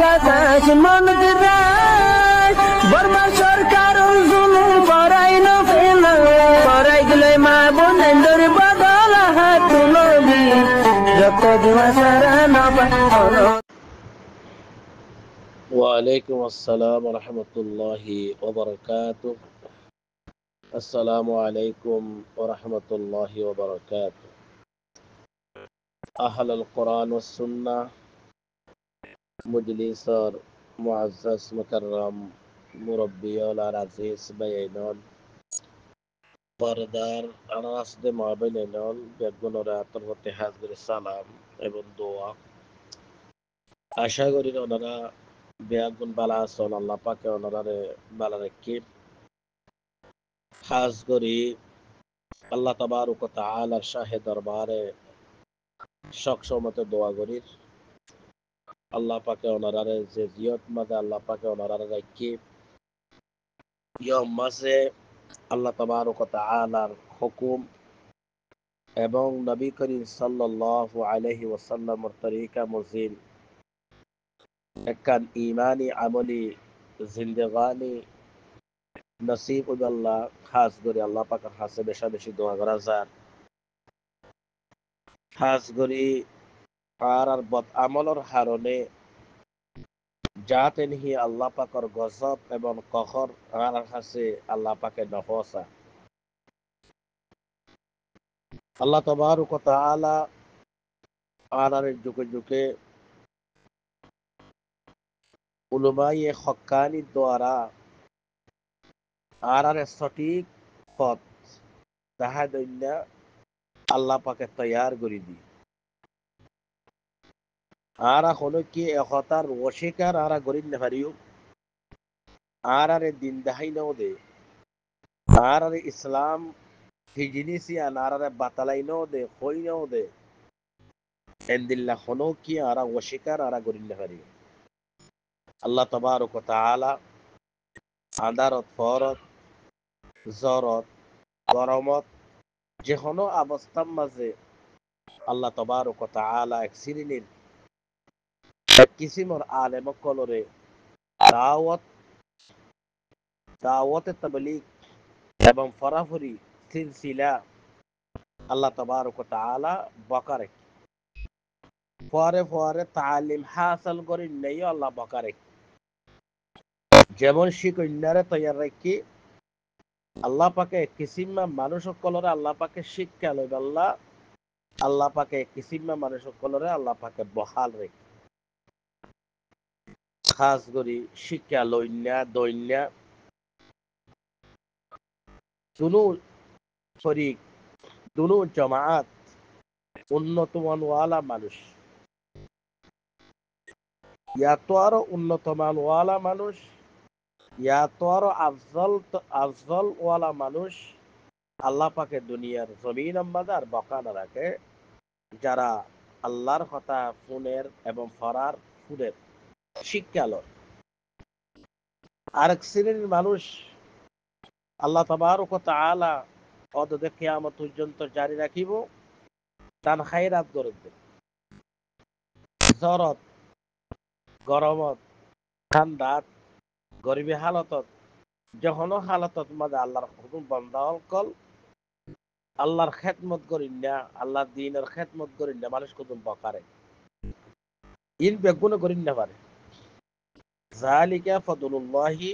বাতাস মন দিরাই বর্মা সরকার জুলুম করাই না ফেলা করাই গেলে মা বোনেদের বদল হাত তুলবি যত দিবা সারা না পানো। ওয়ালাইকুম আসসালাম ওয়া রাহমাতুল্লাহি ওয়া বারাকাতুহু। আসসালামু আলাইকুম ওয়া রাহমাতুল্লাহি ওয়া বারাকাতুহু। আহলাল কোরআন ওয়াস সুন্নাহ মজলিসর মুআজ্জাজ মুকাররম মুরব্বিয়াল আর আজিজ বাইনল পর্দার আনাসদে মাহবিলনল বেগুনরা তরফতে হাজরে সালাম এবং দোয়া। আশা করি ওনারা বেগুন বালা আছেন, আল্লাহ পাকে ওনারে বালা রেখে খাস করি আল্লাহ তাবারক ওয়া তাআলার শাহে দরবারে সবসময় দোয়া করি আল্লাহ পাকে ওনারে যে জিয়ত মাঝে আল্লাহ পাকে ওনারে রেখে ইয়ম মাসে আল্লাহ তাবারক ওয়া তাআলার হুকুম এবং নবী করিম সাল্লাল্লাহু আলাইহি ওয়াসাল্লামের তরিকা মুজিব একখান ইমানি আমলি জিন্দেগানি নসিব আল্লাহ খাস করে আল্লাহ পাকের কাছে বেশি বেশি দোয়া করা যায়। খাস করি আর বদ আমলের হারণে যাতে নিহি আল্লাহ পাকের গজব এবং কহর আর কাছে আল্লাহ পাকে নপসা। আল্লাহ তাবারক ওয়া তাআলা আর যুগে যুগে উলমায়ে হক্কানি দ্বারা আর সঠিক পথ তাহা দইন্যা আল্লাহ পাকে তৈয়ার করে দি আর হলো কি একতার অস্বীকার আর গরিব নেহারিও আর দিন দেখাই নাও দে আর ইসলাম কি জিনিসই আর বাতালাই নাও দে হই নাও দে এন্দিল্লা হলো কি আর অস্বীকার আর গরিব নেহারিও। আল্লাহ তাবারক ওয়া তাআলা আন্দারত ফরত জরত গরমত যে কোনো অবস্থার মাঝে আল্লাহ তাবারক ওয়া তাআলা এক শ্রেণীর এক কিসিমর আলেম কলরে দাওয়াত দাওয়াতে তাবলীগ এবং ফরাফরি সিলসিলা আল্লাহ তাবারক ওয়া তাআলা বকারে পরে পরে তালিম হাসিল করে নেই আল্লাহ বকারে যেমন শিকন্যারে তৈয়ার রাখি আল্লাহ পাকে কিসিমা মানুষ কলরে আল্লাহ পাকে শিক্ষা লইব আল্লাহ পাকে কিসিমা মানুষ কলরে আল্লাহ পাকে বহাল রেখে খাস করি শিক্ষা লইন্যা দৈন্যা দুনু শরিক দুনু জামাত উন্নত মানওয়ালা মানুষ ইয়া তো আরো উন্নত মানওয়ালা মানুষ ইয়া তো আরো আফজল ওয়ালা মানুষ আল্লাহ পাকে দুনিয়ার জমিন আম্বাদার বকানা রাখে যারা আল্লাহর কথা ফুনের এবং ফরার ফুনের শিক্ষালয় আরেক শ্রেণীর মানুষ আল্লাহ তাবারক ওয়া তাআলা অদদে কিয়ামত পর্যন্ত জারি রাখিব তান খায়রাত গরদ জরত গরমত ঠান্ডাত গরিবী হালতত যখন হালতত মাঝে আল্লাহর হুকুম বন্ধ কল আল্লাহর খেদমত করিন না আল্লাহর দ্বীনের খেদমত করিন না মানুষ কুতুম বকারে ইন বেগুন করিন না পারে যালিকা ফাদলুল্লাহি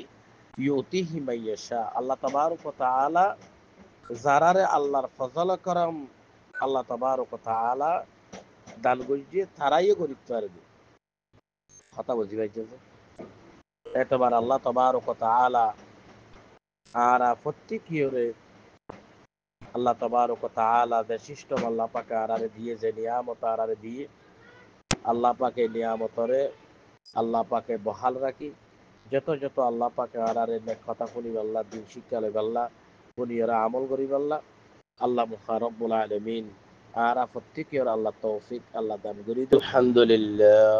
ইউতিহি মাইয়াশা আল্লাহ তাবারক ওয়া তাআলা যারারে আল্লাহর ফজল করম আল্লাহ তাবারক ওয়া তাআলা দান গজিয়ে তারাইও করিতে পারবে কথা বুঝি পাইছে এতবার আল্লাহ তাবারক ওয়া তাআলা আর প্রত্যেকীয়রে আল্লাহ তাবারক ওয়া তাআলা যে সিস্টেম আল্লাহ পাকে আরারে দিয়ে যে নিয়ামত আরারে দিয়ে আল্লাহ পাকে নিয়ামতরে আল্লাহ পাকে বহাল রাখি যত যত আল্লাহ পাকে আরারে কথা শুনি আল্লাহ দিন শিক্ষা লইব আল্লাহ শুনিয়রা আমল করিব আল্লাহ আল্লাহ মুখারব্বুল আলামিন আর প্রত্যেকের আল্লাহ তৌফিক আল্লাহ দান করি আলহামদুলিল্লাহ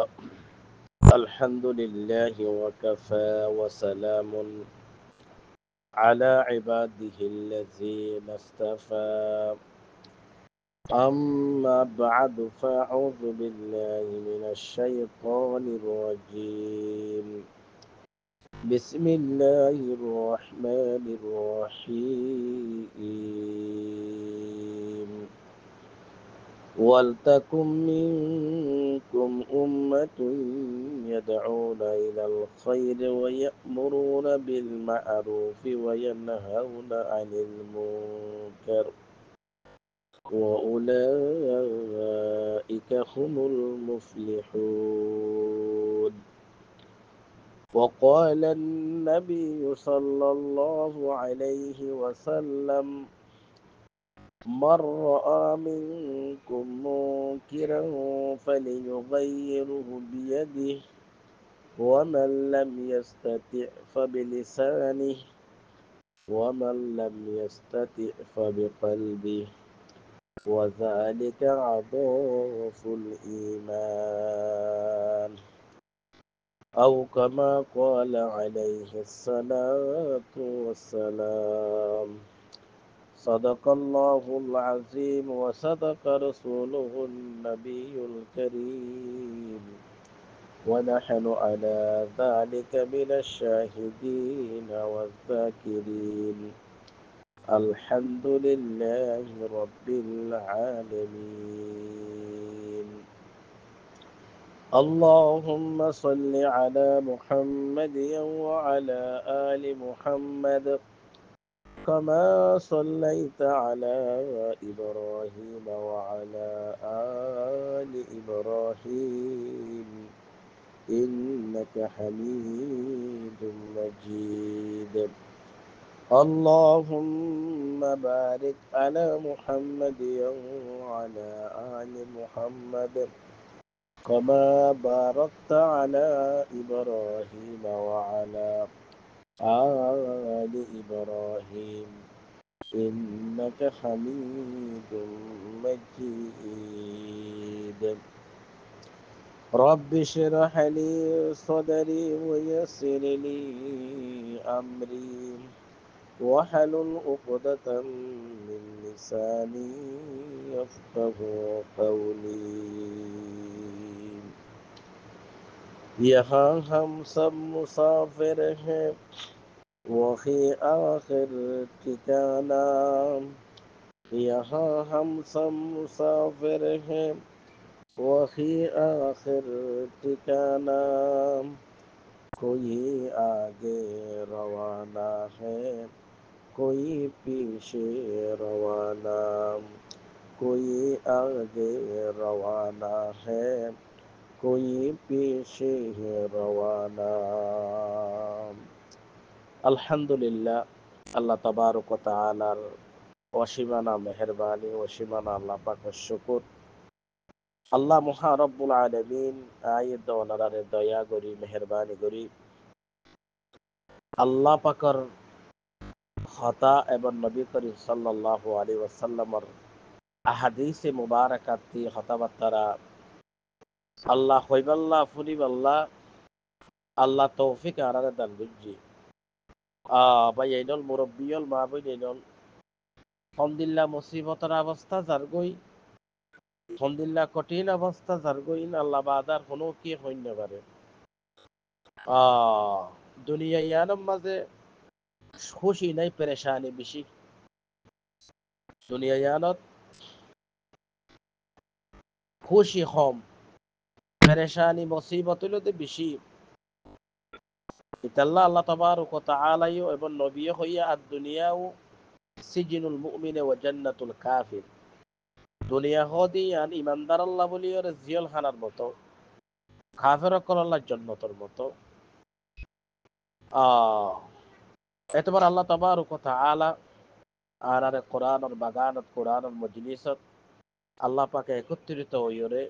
আলহামদুলিল্লাহ ওয়া কাফা ওয়া সালামুন على عباده الذين اصطفى أما بعد فأعوذ بالله من الشيطان الرجيم. بسم الله الرحمن الرحيم. ولتكن منكم أمة يدعون إلى الخير ويأمرون بالمعروف وينهون عن المنكر وأولئك هم المفلحون. وقال النبي صلى الله عليه وسلم: من رأى منكم منكرا فليغيره بيده، ومن لم يستطع فبلسانه، ومن لم يستطع فبقلبه، وذلك عضاف الإيمان، أو كما قال عليه الصلاة والسلام. صدق الله العظيم وصدق رسوله النبي الكريم، ونحن على ذلك من الشاهدين والذاكرين. الحمد لله رب العالمين. اللهم صل على محمد وعلى آل محمد، كما صليت على إبراهيم وعلى آل إبراهيم إنك حميد مجيد. اللهم بارك على محمد وعلى آل محمد، كما باركت على إبراهيم وعلى آل إبراهيم إنك حميد مجيد. رب اشرح لي صدري ويسر لي أمري، واحلل عقدة من لساني يفقه قولي. यहाँ हम सब मुसाफिर हैं, वही आखिर ठिकाना। यहाँ हम सब मुसाफिर हैं, वही आखिर ठिकाना। कोई आगे रवाना है, कोई पीछे रवाना। कोई आगे रवाना है, कोई पीछे रवाना। আলহামদুলিল্লাহ, আল্লাহ তাবারক ওয়া তাআলার অসীমানা মেহেরবানি, অসীমানা আল্লাহ পাকের শুকর। আল্লাহ মহা রব্বুল আলামিন আয়াত ওনারে দয়া করি, মেহেরবানি করি। আল্লাহ পাকের হতা এবং নবী করিম সাল্লাল্লাহু আলাইহি ওয়াসাল্লামর আহাদিসে মুবারাকাতি হতাবার্তারা আল্লাহ হইবাল্লাহ ফুরিবাল্লাহ আল্লাহ তৌফিক আনারে দান বুঝি। ভাই এইনল মুরব্বিয়ল মা বই এইনল হমদিল্লা মুসিবতর অবস্থা জারগই, হমদিল্লা কঠিন অবস্থা জারগইন আল্লাহ বাদার কোনো কি হইন পারে। দুনিয়া ইয়ানোর মাঝে খুশি নাই, পেরেশানি বেশি। দুনিয়া ইয়ানত খুশি কম, পেরেশানি মুসিবত হইলতে বেশি। ইতাল্লাহ আল্লাহ তাবারক ওয়া তাআলা এবং নবী হইয়া আর দুনিয়াও সিজিনুল মুমিনে ওয়া জান্নাতুল কাফির। দুনিয়া হদি আন ইমানদার আল্লাহ বলিয়র জিয়ল খানার মতো, কাফের অকল আল্লাহ জান্নাতের মতো। এতবার আল্লাহ তাবারক ওয়া তাআলা আনারে কোরআনের বাগানত, কোরআনের মজলিসত আল্লাহ পাকে একত্রিত হইরে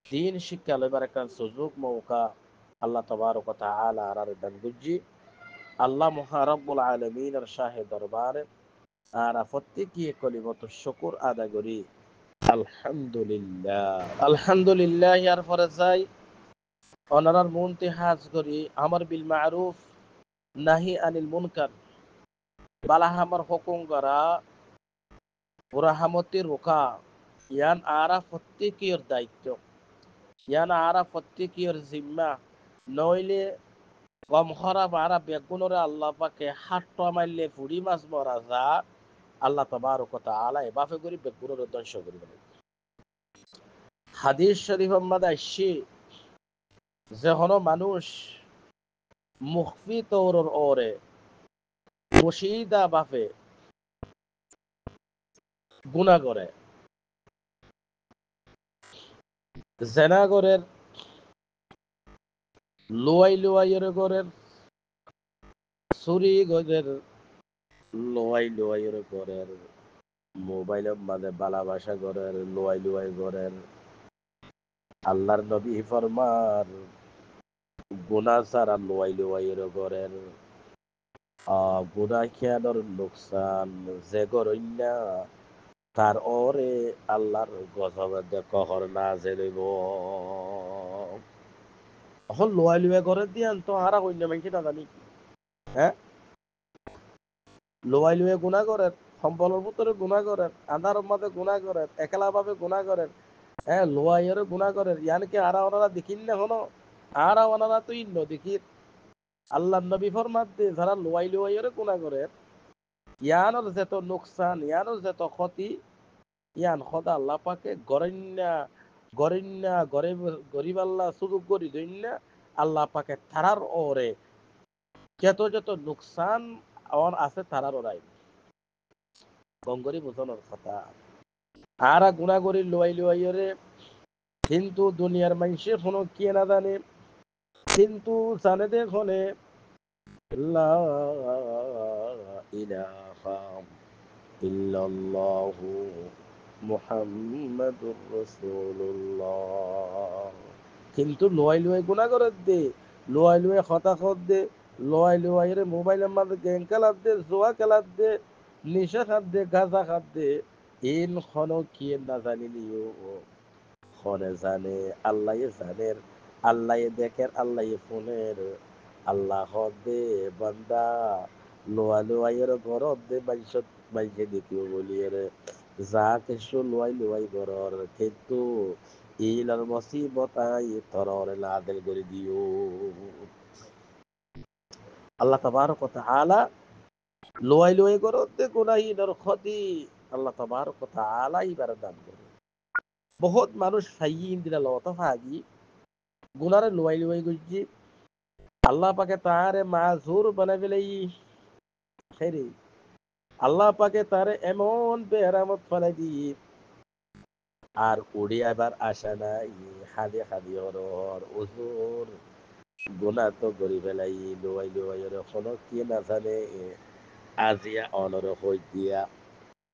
দিন শিক্ষা লইবার একটা সুযোগ মৌকা আল্লাহ তাবারক ওয়া তাআলা আনারে দান বুঝি। আল্লাহ মহা রব্বুল আলামিনের শাহে দরবারে আর প্রত্যেকই কলিমত শুকর আদা করি। আলহামদুলিল্লাহ, আলহামদুলিল্লাহ। ইয়ার পরে যাই অনারার মনতে হাজ করি আমার বিল মারুফ নাহি আনিল মুনকার, বালাহামার হুকুম করা, বুরাহামতি রোকা, ইয়ান আরা প্রত্যেকের দায়িত্ব, ইয়ান আরা প্রত্যেকের জিম্মা, নইলে কম খারাপ আরা বেগুনরে আল্লাহ পাকে হাত মারলে ফুড়ি মাছ মরা যা আল্লাহ তাবারক ওয়া তাআলা এভাবে করে বেগুনরে ধ্বংস করে দেবে। হাদিস শরীফ মধ্যে আসছে যখন মানুষ মুখফি তৌরর ওরে মুশিদা বাফে গুনাহ করে, জেনা করের, লোয়াই লোয়াইয়ের করের, চুরি গজের, লোয়াই লোয়াইয়ের করের, মোবাইলের মাঝে ভালোবাসা করের, লোয়াই লোয়াই করের, আল্লাহর নবী ফরমান গুনাহ ছাড়া লোয়াই লোয়াইয়ের করের, গুনাহ খেয়ানোর লোকসান যে করইনা তার ওরে আল্লাহর গজবে কহর না জেলিব। এখন লোয়াই লোয়াই করে দিয়ান তো হারা কইনা মাইকি না জানি, হ্যাঁ, লোয়াই লুয়ে গুণা করেন, সম্পলের ভিতরে গুণা করেন, আন্ধারের মধ্যে গুণা করেন, একলা ভাবে গুণা করেন, হ্যাঁ লোয়াইয়ের গুণা করেন, ইয়ানকে আরা ওনারা দেখিন না হনো, আরা ওনারা তো ইন্ন দেখি আল্লাহ নবী ফরমাতে যারা লোয়াই লোয়াইয়ের গুণা করেন, ইয়ানোর যেত নোকসান, ইয়ানোর যেত ক্ষতি, ইয়ান খোদা আল্লাহ পাকে গরন্যা গরিন্যা গরিব গরিব আল্লাহ সুযোগ করি দইন্যা আল্লাহ পাকে তারার ওরে যত যত নোকসান আছে তারার ওরাই গঙ্গরি বোঝানোর কথা। আরা গুণা করি লোয়াই লোয়াইরে, কিন্তু দুনিয়ার মানুষে কোনো কে না জানে, কিন্তু জানে দেখনে লা ইলাহা ইল্লাল্লাহু মুহাম্মাদুর রাসূলুল্লাহ। কিন্তু লোয়াই লোয়াই গুণা করে দে, লোয়াই লোয়াই হতা খত দে, লোয়াই লোয়াইরে মোবাইলের মধ্যে গেম খেলার দে, জোয়া খেলার দে, নিশা খাত দে, গাঁজা খাত দে, ইন খনো কি না জানি নিও খনে জানে, আল্লাহ জানের, আল্লাহ দেখের, আল্লাহ ফোনের, আল্লাহ দে বান্দা লোয়া লোয়াইয়ের ঘর দে বাইশত বাইশে দেখিও বলিয়ে যা কিছু লোয়াই লোয়াই ঘরর কিন্তু ইলার মুসিবতাই তরর লাদেল করে দিও। আল্লাহ তাবারক ওয়া তাআলা লোয়াই লোয়াই ঘরর দে গুনাহিনের ক্ষতি আল্লাহ তাবারক ওয়া তাআলা ইবার দান করে। বহুত মানুষ সাইয়িন দিলা লতা ফাগি গুনারে লোয়াই লোয়াই গজি আল্লাহ পাকে তারে মাজুর বানাই ফেলাই, খেরে আল্লাহ পাকে তারে এমন বেরামত ফেলাই দি আর উড়ি আবার আসা নাই, হাদে হাদি হরর উজুর গুনা তো করি ফেলাই লোয়াই লোয়াই কোনো কি না জানে আজিয়া অনর হই দিয়া,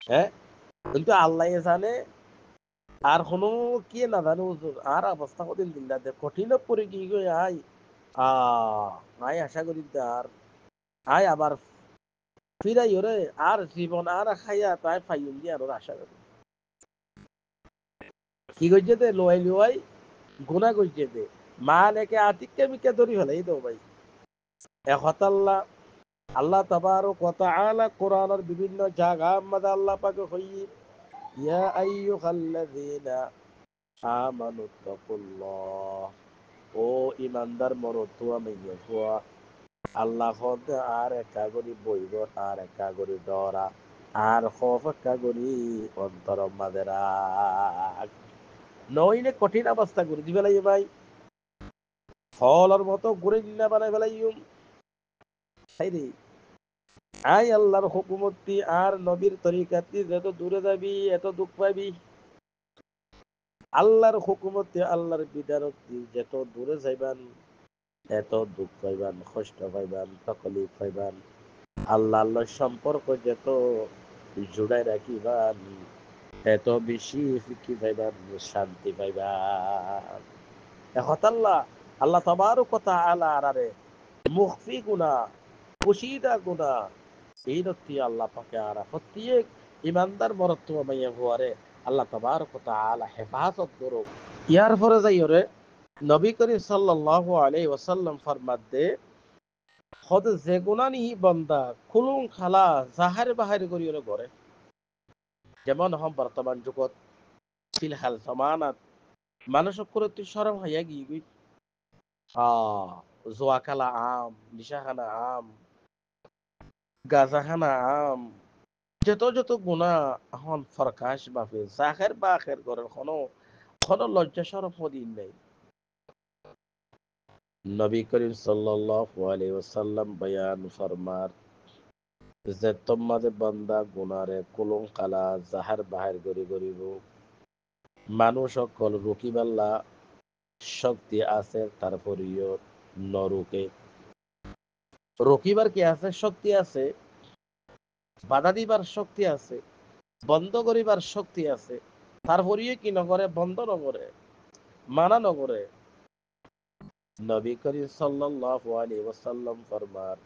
হ্যাঁ, কিন্তু আল্লাহ জানে আর কোনো কি না জানে হুজুর আর অবস্থা কদিন দিল্লা দে কঠিন পরে কি গই আই আই আশা করি আর আই আবার ফিরাই ওরে আর জীবন আর খাইয়া তাই ফাইন দিয়ে আর আশা করি কি করছে দে লোয়াই লোয়াই গুণা করছে দে মা লেকে আতিককে মিকে ধরি ফেলাই দো ভাই একতাল্লাহ আল্লাহ তাবারক ওয়া তাআলা কোরআনের বিভিন্ন জায়গা মধ্যে আল্লাহ পাকে কই ইয়া আইয়ুহাল্লাযীনা আমানু তাকুল্লাহ, ও ইমানদার মরতুয়া মেঘুয়া আল্লাহ হতে আর একা করি বইব আর একা করি ডরা আর খফ একা করি অন্তর মাঝে রাখ, নইলে কঠিন অবস্থা করে দি ফেলাই ভাই ফলর মতো ঘুরে নিনা বানাই ফেলাই তাই রে। আই আল্লাহর হুকুমতি আর নবীর তরিকাতি যত দূরে যাবি এত দুঃখ পাবি, আল্লাহর হুকুমতি আল্লাহর বিধানতি যত দূরে যাইবান এত দুঃখ পাইবান, কষ্ট পাইবান, তকলিফ পাইবান, আল্লাহ আল্লাহ সম্পর্ক যত জুড়াই রাখিবান এত বেশি কি পাইবান, শান্তি পাইবান। একতাল্লাহ আল্লাহ তাবারক ওয়া তাআলা আরারে মুখফি গুনাহ পুশিদা গুনাহ এই নতি আল্লাহ পাকে আরা প্রত্যেক ইমানদার মরত্ব মাইয়া হুয়ারে আল্লাহ তাবারক ওয়া তাআলা হেফাজত করো। ইয়ার পরে যাইরে নবী করিম সাল্লাল্লাহু আলাইহি ওয়াসাল্লাম ফরমাত দে খদ যে গুনাহ নি বান্দা খুলুং খালা জাহারে বাহারে করিরে করে, যেমন হম বর্তমান যুগত ফিলহাল জমানাত মানুষ করতে সরম হইয়া গিয়ে জোয়া খালা আম, নিশা খানা আম, গাঁজা খানা আম, যত যত গুণা এখন ফরকাশ বাপে জাহের বা আখের করেন কোনো কোনো লজ্জা সরম হদিন নাই। নবী করিম সাল্লাল্লাহু আলাইহি ওয়াসাল্লাম বয়ান ফরমার যে তোমাদের বান্দা গুনারে কুলুং কালা জাহার বাহির গরি গরিব মানুষ সকল রুকিবাল্লা শক্তি আছে তারপরেও নরুকে রকিবার কি আছে শক্তি আছে, বাধা দিবার শক্তি আছে, বন্ধ করিবার শক্তি আছে, তারপরেও কি নগরে বন্ধ নগরে মানা নগরে। নবী করিম সাল্লাল্লাহু আলাইহি ওয়াসাল্লাম ফরমার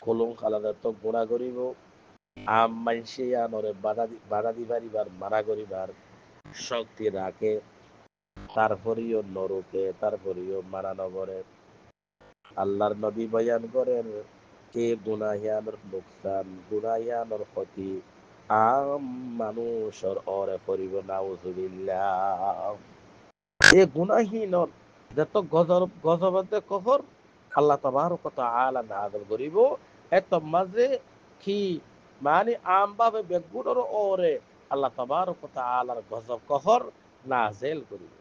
কুলুং কালাদা তো গুণা করিব আম মানসে আনরে বাধা দিবার মানা করিবার শক্তি রাখে, তারপরেও নরকে তারপরেও মানা নগরে। আল্লাহর নবী বয়ান করেন কে গুনাহিয়ানোর লোকসান গুনাহিয়ানোর ক্ষতি আম মানুষের অরে করিব নাউজুবিল্লাহ। এ গুনাহীনর যত গজবতে কহর আল্লাহ তাবারক ওয়া তাআলা নাযিল করিব এত মাঝে কি মানে আম ভাবে বেগুনের ওরে আল্লাহ তাবারক ওয়া তাআলার গজব কহর নাযিল করিব।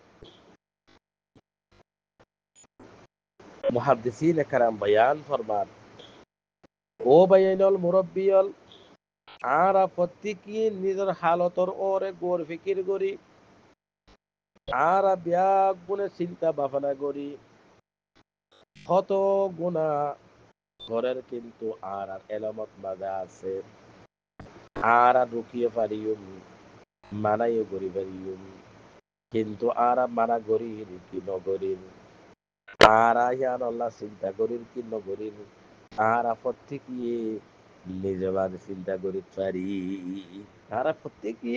মুহাদ্দিসিন کرام বয়ান ফরমান ও বাইনল মুরব্বিয়ল আরা প্রত্যেকে নিজের হালতর ওরে গোর ফিকির করি আরা ব্যাগ গুনে চিন্তা ভাবনা করি কত গুণা ঘরের কিন্তু আর আর এলামত মাঝে আছে আর আর রুকিয়ে পারিউম মানাইও করি পারিউম কিন্তু আর মানা করির কি নগরীর আর ইয়ান আল্লাহ চিন্তা করির কি নগরীর আর প্রত্যেকে নিজেবার চিন্তা করি পারি আর প্রত্যেকে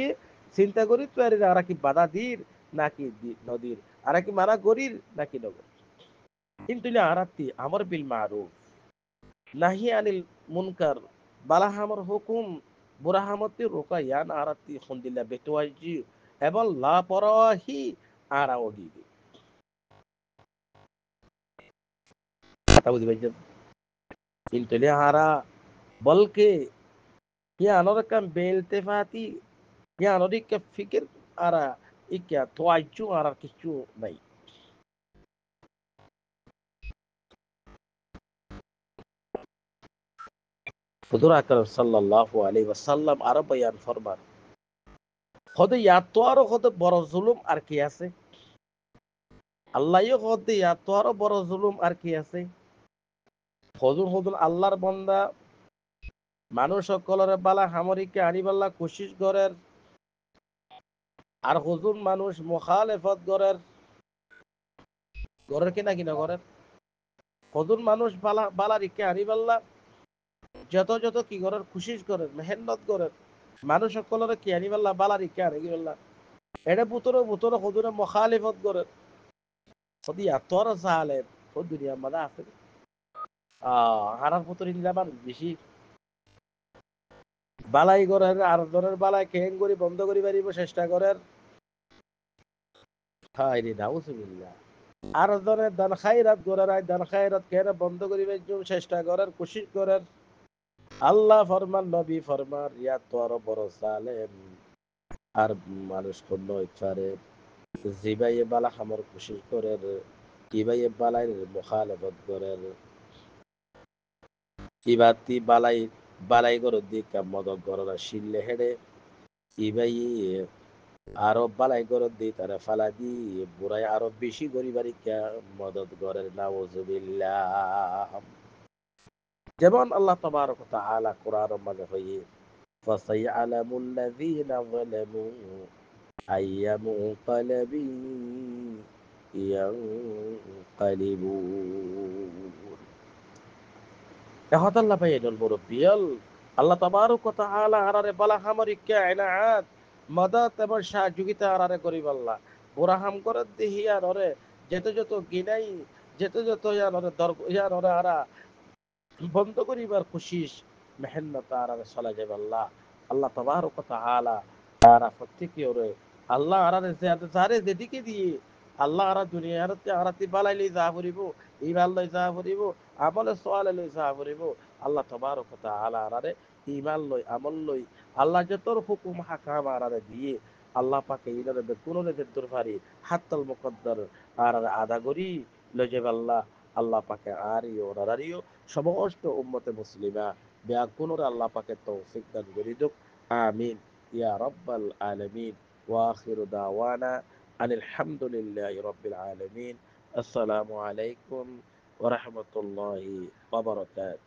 চিন্তা করি পারি আর কি বাধা দির নাকি নদীর আর কি মানা করির নাকি নগর কিন্তু না আরাতি আমর বিল মারুফ নাহি আনিল মুনকার বালাহামর হুকুম বুরাহামতি রোকা ইয়ান আরাতি খুন্দিল্লা বেতুয়াজি এবং লাপরওয়াহি আরা ওগিবি কথা বুঝি পাইছেন কিন্তু হারা বলকে ইয়া আনোর কাম বেলতেফাতি ইয়া আনোর ইকা ফিকির আরা ইকা তোয়াইচু আরা কিছু নাই। হুজুর আকরাম সাল্লাল্লাহু আলাইহি ওয়াসাল্লাম আরো বয়ান ফরমান খোদে ইয়াতো আরো খোদে বড় জুলুম আর কি আছে আল্লাহই খোদে ইয়াতো আরো বড় জুলুম আর কি আছে। হুজুর হুজুর আল্লাহর বান্দা মানুষ সকলের বালা হামরিকে আনিবাল্লা কোশিশ করের আর হুজুর মানুষ মুখালেফত করের করের কিনা কিনা করের হুজুর মানুষ বালা বালারিকে আনিবাল্লা যত যত কি করের কোশিশ করেন মেহনত করেন মানুষ সকলের কি আনিবাল্লা বালারিকে আনিবাল্লা এটা বুতরে বুতরে হুজুরে মুখালিফত করেন যদি এত জালেম ও দুনিয়ার মাঝে আছে হারার পুতুল ইনজামান বেশি বালাই করেন আর ধরেন বালাই কেন করি বন্ধ করি পারিব চেষ্টা করেন হায় রে নাউজুবিল্লাহ আর ধরেন দান খাইরাত করেন দান খাইরাত কেন বন্ধ করিবার জন্য চেষ্টা করেন কোশিশ করেন আল্লাহ ফরমান নবী ফরমান ইয়া তো আরো বড় জালেম আর মানুষ কোন ইচ্ছারে জিবাইয়ে বালা খামর কোশিশ করেন ইবাইয়ে বালাই মুখালেফত করেন ইবাতি বালাই বালাই গরো দিকা মদ গররা শিললে হেডে ইবাই আরো বালাই গরো দি তারা ফালা দি বুড়াই আরো বেশি গরিবারি কে মদত গরের নাউজুবিল্লাহ। যেমন আল্লাহ তাবারক ওয়া তাআলা কোরআনের মাঝে হয়ে ফাসাইয়ালামুল লাযীনা যালামু আইয়া মুনকালিবিন ইয়ানকালিবুন। এহতাল্লাহ ভাই এদল মুরব্বিয়াল আল্লাহ তাবারক ওয়া তাআলা আরারে বালা হামরিকা ইনাআত মাদাত এবং সহযোগিতা আরারে করিব আল্লাহ বুরাহাম করে দেহিয়া নরে যেতে যত গিনাই যেতে যত ইয়ানরে দর ইয়ানরে আরা বন্ধ করিবার কোশিশ মেহনত আরারে চলা যাবে আল্লাহ আল্লাহ তাবারক ওয়া তাআলা আরা প্রত্যেকে ওরে আল্লাহ আরারে সারে যেদিকে দিয়ে আল্লাহ আরা দুনিয়া আরাতি বালাইলে যা করিব ইমান লই যা করিব আমলে সোয়ালে লই যা করিব আল্লাহ তবারক ওয়া তাআলা আরারে ইমান লই আমল লই আল্লাহ যে তোর হুকুম হাকাম আরারে দিয়ে আল্লাহ পাকে ইনারে কোন নেদের দরবারি হাত্তাল মুকদ্দার আরারে আদা করি লজে আল্লাহ আল্লাহ পাকে আরিও ওরারিও সমস্ত উম্মতে মুসলিমা বেয়াকুনরে আল্লাহ পাকে তৌফিক দান করি দুক আমিন ইয়া রাব্বাল আলামিন وآخر دعوانا أن الحمد لله رب العالمين السلام عليكم ورحمة الله وبركاته